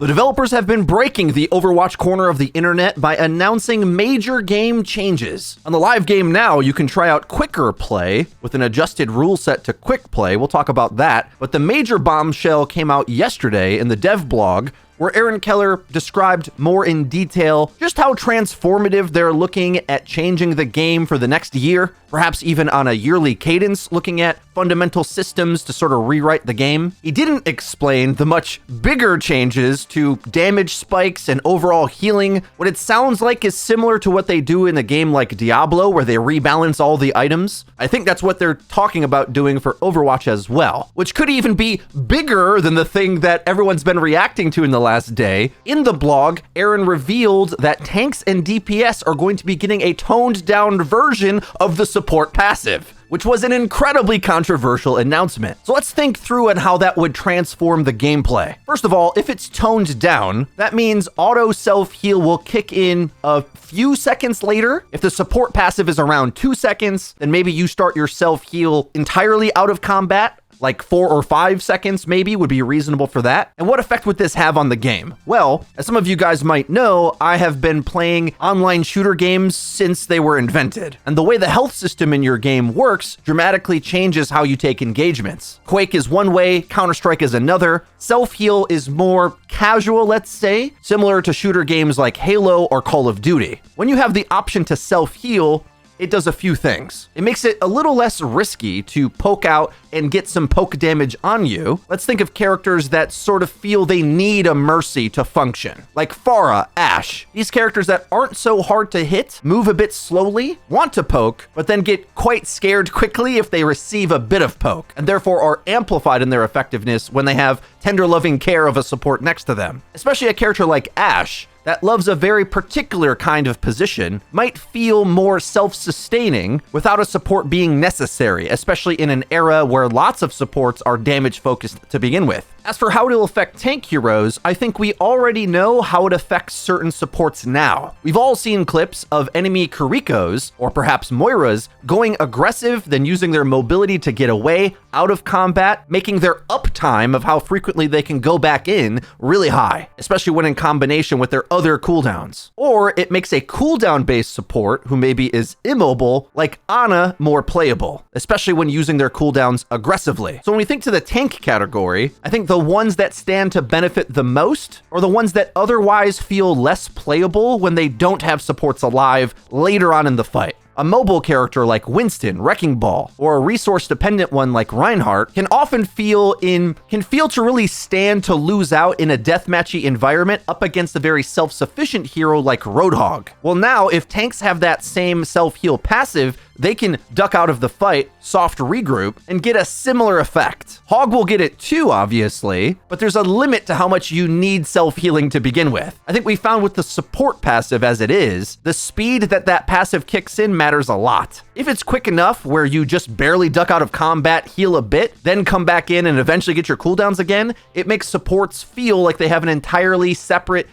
The developers have been breaking the Overwatch corner of the internet by announcing major game changes. On the live game now, you can try out quicker play with an adjusted rule set to quick play. We'll talk about that. But the major bombshell came out yesterday in the dev blog, where Aaron Keller described more in detail just how transformative they're looking at changing the game for the next year, perhaps even on a yearly cadence, looking at fundamental systems to sort of rewrite the game. He didn't explain the much bigger changes to damage spikes and overall healing. What it sounds like is similar to what they do in a game like Diablo, where they rebalance all the items. I think that's what they're talking about doing for Overwatch as well, which could even be bigger than the thing that everyone's been reacting to in the last day. In the blog, Aaron revealed that tanks and DPS are going to be getting a toned down version of the support passive, which was an incredibly controversial announcement. So let's think through on how that would transform the gameplay. First of all, if it's toned down, that means auto self-heal will kick in a few seconds later. If the support passive is around 2 seconds, then maybe you start your self-heal entirely out of combat. Like 4 or 5 seconds maybe would be reasonable for that. And what effect would this have on the game? Well, as some of you guys might know, I have been playing online shooter games since they were invented. And the way the health system in your game works dramatically changes how you take engagements. Quake is one way, Counter-Strike is another. Self-heal is more casual, let's say, similar to shooter games like Halo or Call of Duty. When you have the option to self-heal, it does a few things. It makes it a little less risky to poke out and get some poke damage on you. Let's think of characters that sort of feel they need a mercy to function, like Pharah, Ashe. These characters that aren't so hard to hit, move a bit slowly, want to poke, but then get quite scared quickly if they receive a bit of poke, and therefore are amplified in their effectiveness when they have tender loving care of a support next to them. Especially a character like Ashe, that loves a very particular kind of position, might feel more self-sustaining without a support being necessary, especially in an era where lots of supports are damage-focused to begin with. As for how it'll affect tank heroes, I think we already know how it affects certain supports now. We've all seen clips of enemy Kurikos, or perhaps Moiras, going aggressive, then using their mobility to get away out of combat, making their uptime of how frequently they can go back in really high, especially when in combination with their other cooldowns. Or it makes a cooldown-based support, who maybe is immobile, like Ana, more playable, especially when using their cooldowns aggressively. So when we think to the tank category, I think the ones that stand to benefit the most are the ones that otherwise feel less playable when they don't have supports alive later on in the fight. A mobile character like Winston, Wrecking Ball, or a resource-dependent one like Reinhardt can often feel to really stand to lose out in a deathmatchy environment up against a very self-sufficient hero like Roadhog. Well, now, if tanks have that same self-heal passive, they can duck out of the fight, soft regroup, and get a similar effect. Hog will get it too, obviously, but there's a limit to how much you need self-healing to begin with. I think we found with the support passive as it is, the speed that passive kicks in matters a lot. If it's quick enough where you just barely duck out of combat, heal a bit, then come back in and eventually get your cooldowns again, it makes supports feel like they have an entirely separate...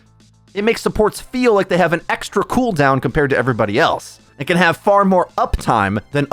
It makes supports feel like they have an extra cooldown compared to everybody else. It can have far more uptime than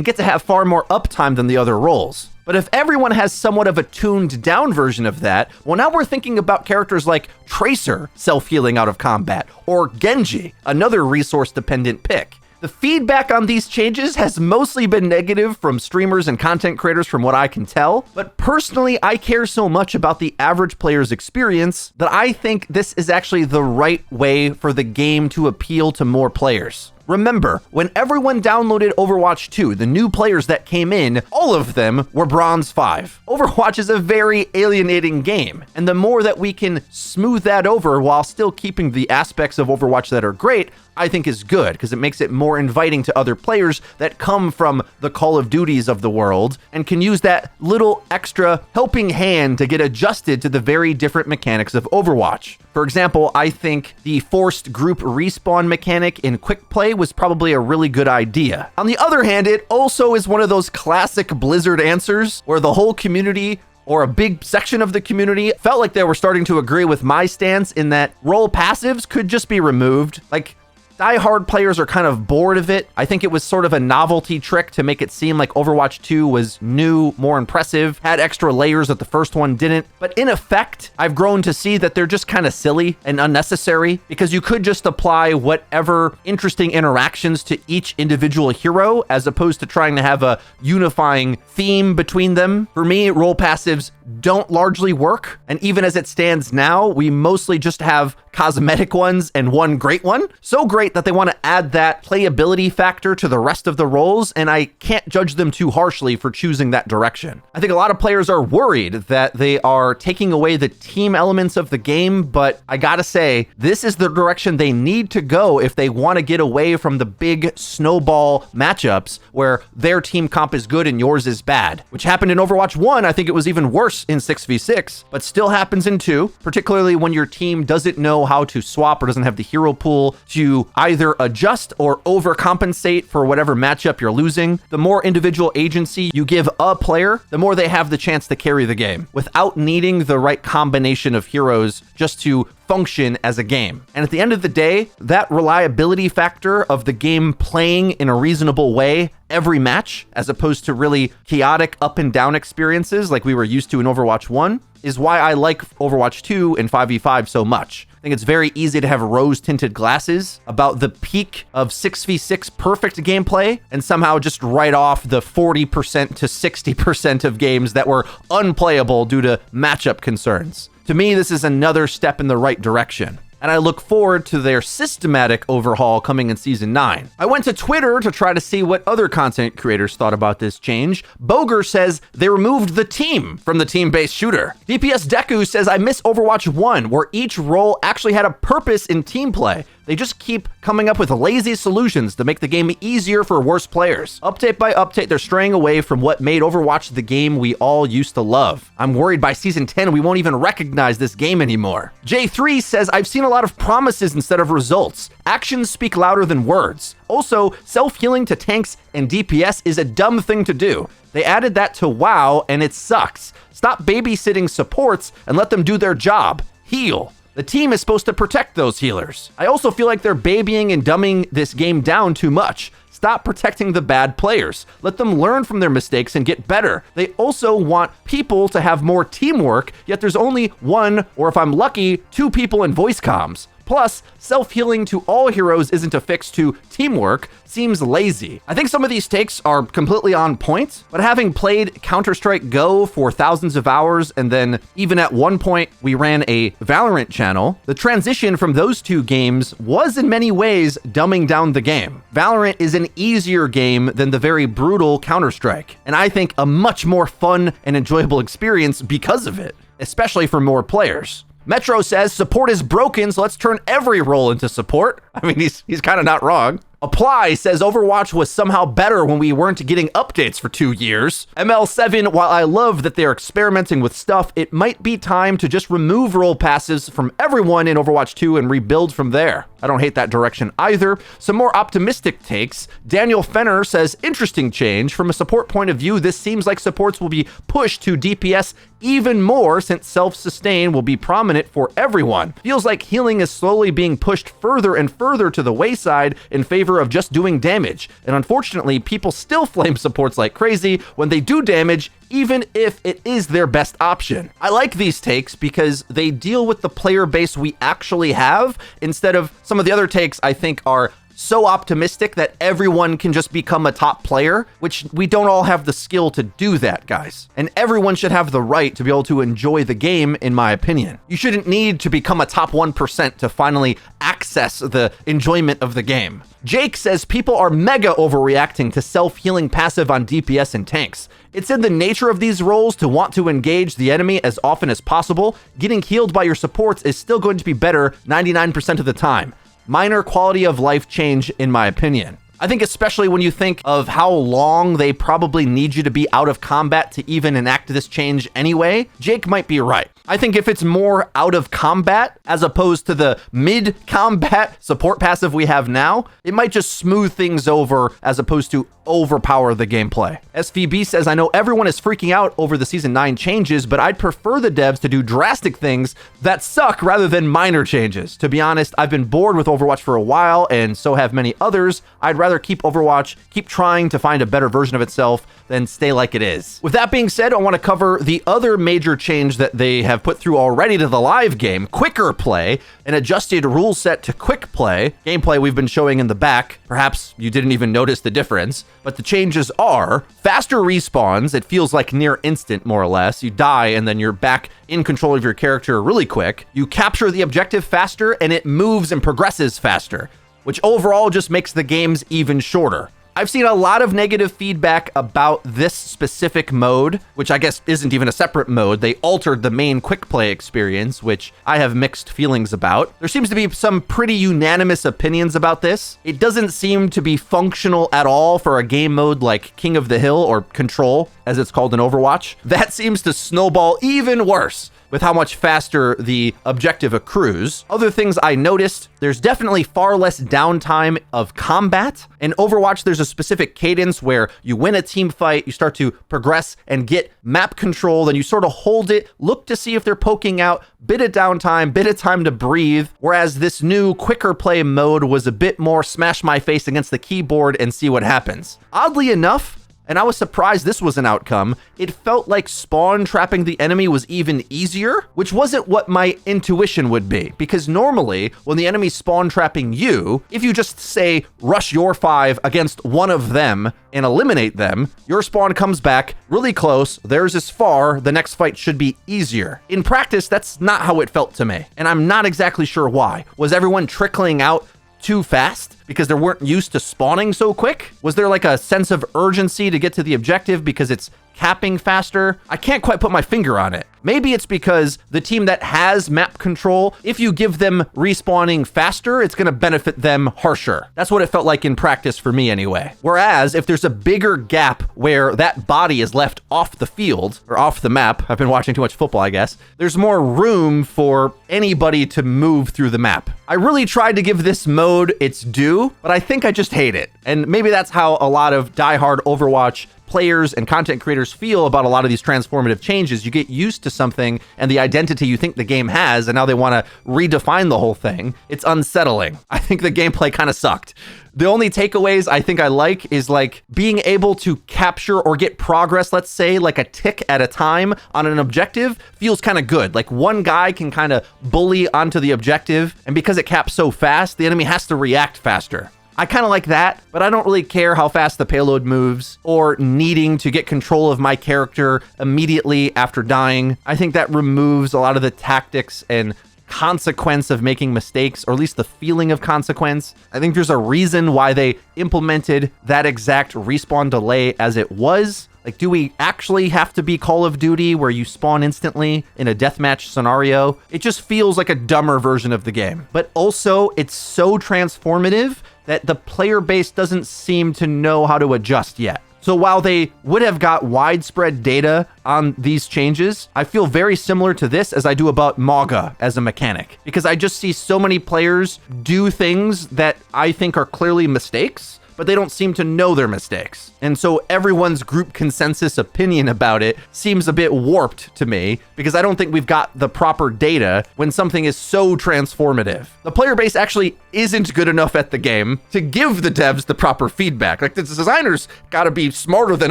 get to have far more uptime than the other roles. But if everyone has somewhat of a tuned down version of that, well, now we're thinking about characters like Tracer self-healing out of combat, or Genji, another resource-dependent pick. The feedback on these changes has mostly been negative from streamers and content creators from what I can tell, but personally, I care so much about the average player's experience that I think this is actually the right way for the game to appeal to more players. Remember, when everyone downloaded Overwatch 2, the new players that came in, all of them were Bronze 5. Overwatch is a very alienating game, and the more that we can smooth that over while still keeping the aspects of Overwatch that are great, I think is good, because it makes it more inviting to other players that come from the Call of Duties of the world and can use that little extra helping hand to get adjusted to the very different mechanics of Overwatch. For example, I think the forced group respawn mechanic in quick play was probably a really good idea. On the other hand, it also is one of those classic Blizzard answers where the whole community or a big section of the community felt like they were starting to agree with my stance in that role passives could just be removed. Like, Die-hard players are kind of bored of it. I think it was sort of a novelty trick to make it seem like Overwatch 2 was new, more impressive, had extra layers that the first one didn't. But in effect, I've grown to see that they're just kind of silly and unnecessary, because you could just apply whatever interesting interactions to each individual hero as opposed to trying to have a unifying theme between them. For me, role passives don't largely work, and even as it stands now, we mostly just have cosmetic ones and one great one. So great that they want to add that playability factor to the rest of the roles, and I can't judge them too harshly for choosing that direction. I think a lot of players are worried that they are taking away the team elements of the game, but I gotta say, this is the direction they need to go if they want to get away from the big snowball matchups where their team comp is good and yours is bad, which happened in Overwatch 1. I think it was even worse in 6v6, but still happens in 2, particularly when your team doesn't know how to swap or doesn't have the hero pool to either adjust or overcompensate for whatever matchup you're losing. The more individual agency you give a player, the more they have the chance to carry the game without needing the right combination of heroes just to function as a game. And at the end of the day, that reliability factor of the game playing in a reasonable way every match, as opposed to really chaotic up and down experiences like we were used to in Overwatch 1, is why I like Overwatch 2 and 5v5 so much. I think it's very easy to have rose-tinted glasses about the peak of 6v6 perfect gameplay and somehow just write off the 40% to 60% of games that were unplayable due to matchup concerns. To me, this is another step in the right direction, and I look forward to their systematic overhaul coming in Season 9. I went to Twitter to try to see what other content creators thought about this change. Boger says they removed the team from the team-based shooter. DPS Deku says, I miss Overwatch 1, where each role actually had a purpose in team play. They just keep coming up with lazy solutions to make the game easier for worse players. Update by update, they're straying away from what made Overwatch the game we all used to love. I'm worried by Season 10 we won't even recognize this game anymore. J3 says, I've seen a lot of promises instead of results. Actions speak louder than words. Also, self-healing to tanks and DPS is a dumb thing to do. They added that to WoW and it sucks. Stop babysitting supports and let them do their job. Heal. The team is supposed to protect those healers. I also feel like they're babying and dumbing this game down too much. Stop protecting the bad players. Let them learn from their mistakes and get better. They also want people to have more teamwork, yet there's only one, or if I'm lucky, 2 people in voice comms. Plus, self-healing to all heroes isn't a fix to teamwork, seems lazy. I think some of these takes are completely on point, but having played Counter-Strike Go for thousands of hours, and then even at one point we ran a Valorant channel, the transition from those 2 games was in many ways dumbing down the game. Valorant is an easier game than the very brutal Counter-Strike, and I think a much more fun and enjoyable experience because of it, especially for more players. Metro says support is broken, so let's turn every role into support. I mean, he's kind of not wrong. Apply says Overwatch was somehow better when we weren't getting updates for 2 years. ML7, while I love that they're experimenting with stuff, it might be time to just remove role passes from everyone in Overwatch 2 and rebuild from there. I don't hate that direction either. Some more optimistic takes. Daniel Fenner says, interesting change. From a support point of view, this seems like supports will be pushed to DPS even more since self-sustain will be prominent for everyone. Feels like healing is slowly being pushed further and further to the wayside in favor of just doing damage. And unfortunately, people still flame supports like crazy when they do damage, even if it is their best option. I like these takes because they deal with the player base we actually have instead of some of the other takes I think are so optimistic that everyone can just become a top player, which we don't all have the skill to do that, guys. And everyone should have the right to be able to enjoy the game, in my opinion. You shouldn't need to become a top 1% to finally access the enjoyment of the game. Jake says people are mega overreacting to self-healing passive on DPS and tanks. It's in the nature of these roles to want to engage the enemy as often as possible. Getting healed by your supports is still going to be better 99% of the time. Minor quality of life change, in my opinion. I think especially when you think of how long they probably need you to be out of combat to even enact this change anyway, Jake might be right. I think if it's more out of combat as opposed to the mid-combat support passive we have now, it might just smooth things over as opposed to overpower the gameplay. SVB says, I know everyone is freaking out over the Season 9 changes, but I'd prefer the devs to do drastic things that suck rather than minor changes. To be honest, I've been bored with Overwatch for a while, and so have many others. I'd rather keep Overwatch, keep trying to find a better version of itself than stay like it is. With that being said, I want to cover the other major change that they have put through already to the live game, quicker play, an adjusted rule set to quick play. Gameplay we've been showing in the back. Perhaps you didn't even notice the difference, but the changes are faster respawns. It feels like near instant, more or less. You die and then you're back in control of your character really quick. You capture the objective faster and it moves and progresses faster, which overall just makes the games even shorter. I've seen a lot of negative feedback about this specific mode, which I guess isn't even a separate mode. They altered the main quick play experience, which I have mixed feelings about. There seems to be some pretty unanimous opinions about this. It doesn't seem to be functional at all for a game mode like King of the Hill, or Control, as it's called in Overwatch. That seems to snowball even worse with how much faster the objective accrues. Other things I noticed, there's definitely far less downtime of combat. In Overwatch, there's a specific cadence where you win a team fight, you start to progress and get map control, then you sort of hold it, look to see if they're poking out, bit of downtime, bit of time to breathe. Whereas this new quicker play mode was a bit more smash my face against the keyboard and see what happens. Oddly enough, and I was surprised this was an outcome, it felt like spawn trapping the enemy was even easier, which wasn't what my intuition would be. Because normally, when the enemy's spawn trapping you, if you just say, rush your 5 against one of them and eliminate them, your spawn comes back really close, theirs is far, the next fight should be easier. In practice, that's not how it felt to me, and I'm not exactly sure why. Was everyone trickling out too fast because they weren't used to spawning so quick? Was there like a sense of urgency to get to the objective because it's capping faster? I can't quite put my finger on it. Maybe it's because the team that has map control, if you give them respawning faster, it's going to benefit them harsher. That's what it felt like in practice for me anyway. Whereas if there's a bigger gap where that body is left off the field or off the map, I've been watching too much football, I guess, there's more room for anybody to move through the map. I really tried to give this mode its due, but I think I just hate it. And maybe that's how a lot of diehard Overwatch players and content creators feel about a lot of these transformative changes. You get used to something and the identity you think the game has, and now they want to redefine the whole thing. It's unsettling. I think the gameplay kind of sucked. The only takeaways I think I like is like being able to capture or get progress, let's say like a tick at a time on an objective, feels kind of good. Like one guy can kind of bully onto the objective, and because it caps so fast, the enemy has to react faster. I kind of like that, but I don't really care how fast the payload moves or needing to get control of my character immediately after dying. I think that removes a lot of the tactics and consequence of making mistakes, or at least the feeling of consequence. I think there's a reason why they implemented that exact respawn delay as it was. Like, do we actually have to be Call of Duty where you spawn instantly in a deathmatch scenario? It just feels like a dumber version of the game. But also, it's so transformative that the player base doesn't seem to know how to adjust yet. So while they would have got widespread data on these changes, I feel very similar to this as I do about Mauga as a mechanic, because I just see so many players do things that I think are clearly mistakes, but they don't seem to know their mistakes. And so everyone's group consensus opinion about it seems a bit warped to me, because I don't think we've got the proper data when something is so transformative. The player base actually isn't good enough at the game to give the devs the proper feedback. Like, the designers gotta be smarter than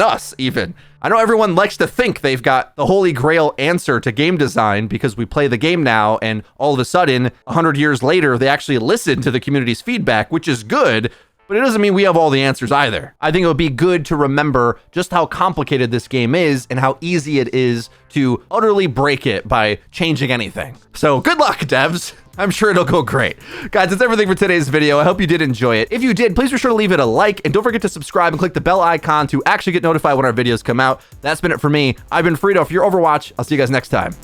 us even. I know everyone likes to think they've got the holy grail answer to game design because we play the game now, and all of a sudden, 100 years later, they actually listen to the community's feedback, which is good, but it doesn't mean we have all the answers either. I think it would be good to remember just how complicated this game is and how easy it is to utterly break it by changing anything. So good luck, devs. I'm sure it'll go great. Guys, that's everything for today's video. I hope you did enjoy it. If you did, please be sure to leave it a like, and don't forget to subscribe and click the bell icon to actually get notified when our videos come out. That's been it for me. I've been Frito for your Overwatch. I'll see you guys next time.